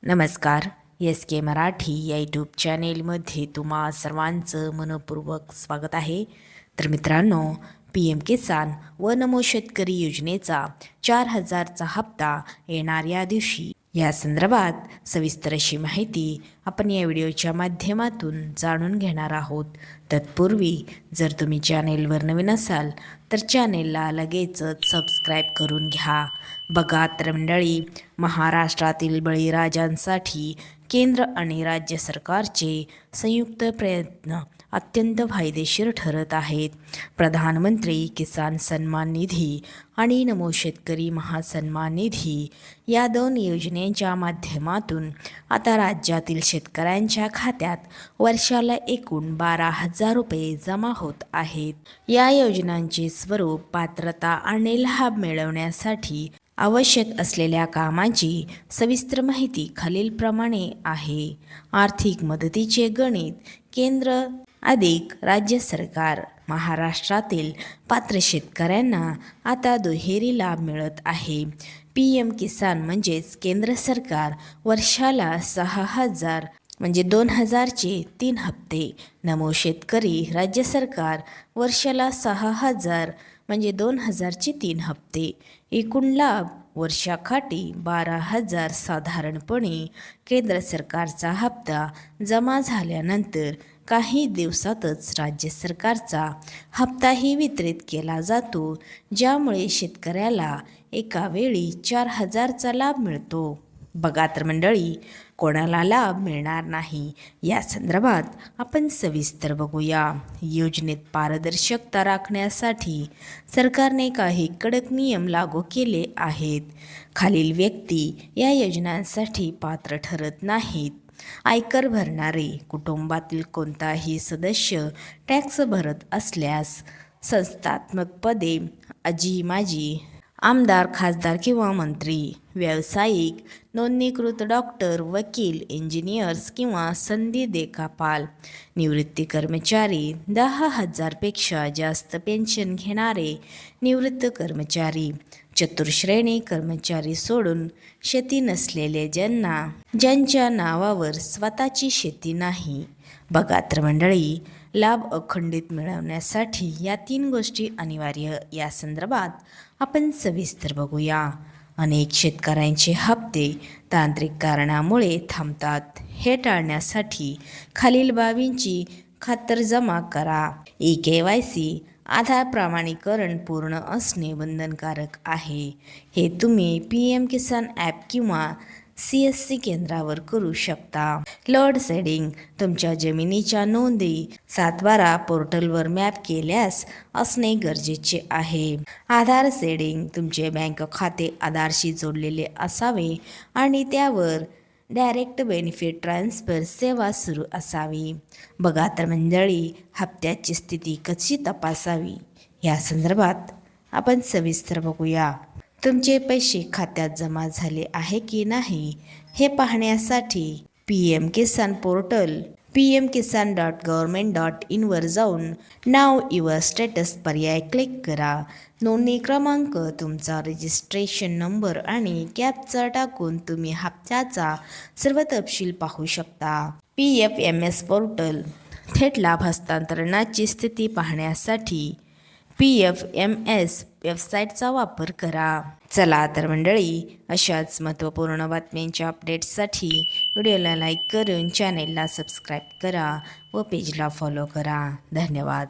नमस्कार. एस के मराठी या यूट्यूब चॅनेलमध्ये तुम्हा सर्वांचं मनपूर्वक स्वागत आहे. तर मित्रांनो, PM किसान व नमो शेतकरी योजनेचा 4,000चा हप्ता येणाऱ्या दिवशी या संदर्भात सविस्तर अशी माहिती आपण या व्हिडिओच्या माध्यमातून जाणून घेणार आहोत. तत्पूर्वी जर तुम्ही चॅनेलवर नवीन असाल तर चॅनेलला लगेचच सबस्क्राईब करून घ्या. बघा तर मंडळी, महाराष्ट्रातील बळीराजांसाठी केंद्र आणि राज्य सरकारचे संयुक्त प्रयत्न अत्यंत फायदेशीर ठरत आहेत. प्रधानमंत्री किसान सन्मान निधी आणि नमो शेतकरी महासन्मान निधी या दोन योजनेच्या माध्यमातून आता राज्यातील शेतकऱ्यांच्या खात्यात वर्षाला एकूण 12,000 रुपये जमा होत आहेत. या योजनांचे स्वरूप, पात्रता आणि लाभ मिळवण्यासाठी आवश्यक असलेल्या कामाची सविस्तर माहिती खालीलप्रमाणे आहे. आर्थिक मदतीचे गणित. केंद्र अधिक राज्य सरकार. महाराष्ट्रातील पात्र शेतकऱ्यांना आता दुहेरी लाभ मिळत आहे. PM किसान म्हणजेच केंद्र सरकार वर्षाला 6,000 म्हणजे 2,000चे 3 हप्ते. नमो शेतकरी राज्य सरकार वर्षाला 6,000 म्हणजे 2,000चे 3 हप्ते. एकूण लाभ वर्षाकाठी 12,000. साधारणपणे केंद्र सरकारचा हप्ता जमा झाल्यानंतर काही दिवसातच राज्य सरकारचा हप्ताही वितरित केला जातो, ज्यामुळे शेतकऱ्याला एका वेळी 4,000चा लाभ मिळतो. बघा तर मंडळी, कोणाला लाभ मिळणार नाही या संदर्भात आपण सविस्तर बघूया. योजनेत पारदर्शकता राखण्यासाठी सरकारने काही कडक नियम लागू केले आहेत. खालील व्यक्ती या योजनांसाठी पात्र ठरत नाहीत. आयकर भरणारे. कुटुंबातील कोणताही सदस्य टॅक्स भरत असल्यास. संस्थात्मक पदे. आजी माजी, आमदार, खासदार किंवा मंत्री. व्यावसायिक. नोंदणीकृत डॉक्टर, वकील, इंजिनियर्स किंवा संधी देखापाल. निवृत्ती कर्मचारी. 10,000 पेक्षा जास्त पेन्शन घेणारे निवृत्त कर्मचारी. चतुर्श्रेणी कर्मचारी सोडून शेती नसलेले, ज्यांच्या नावावर स्वतःची शेती नाही. बघा तर मंडळी, लाभ अखंडित मिळवण्यासाठी या 3 गोष्टी अनिवार्य. या संदर्भात आपण सविस्तर बघूया. अनेक शेतकऱ्यांचे हप्ते तांत्रिक कारणामुळे थांबतात. हे टाळण्यासाठी खालील बाबींची खातरजमा करा. eKYC आधार प्रमाणीकरण पूर्ण असणे बंधनकारक आहे. हे तुम्ही PM किसान ॲप किंवा CSC केंद्रावर करू शकता. Load shedding. तुमच्या जमिनीच्या नोंदी 7/12 पोर्टलवर मॅप केल्यास असणे गरजेचे आहे. आधार शेडिंग. तुमचे बँक खाते आधारशी जोडलेले असावे आणि त्यावर डायरेक्ट बेनिफिट ट्रान्सफर सेवा सुरू असावी. बघा तर मंडळी, हप्त्याची स्थिती कशी तपासावी या संदर्भात आपण सविस्तर बघूया. तुमचे पैसे खात्यात जमा झाले आहे की नाही हे पाहण्यासाठी PM किसान पोर्टल pmkisan.government.in वर जाऊन नाव युअर स्टेटस पर्याय क्लिक करा. नोंदणी क्रमांक, तुमचा रजिस्ट्रेशन नंबर आणि कॅप्चा टाकून तुम्ही हप्त्याचा सर्व तपशील पाहू शकता. PFMS portal. थेट लाभ हस्तांतरणाची स्थिती पाहण्यासाठी PFMS वेबसाईटचा वापर करा. चला तर मंडळी, अशाच महत्त्वपूर्ण बातम्यांच्या अपडेट्ससाठी व्हिडिओला लाईक करून चॅनेलला सबस्क्राईब करा व पेजला फॉलो करा. धन्यवाद.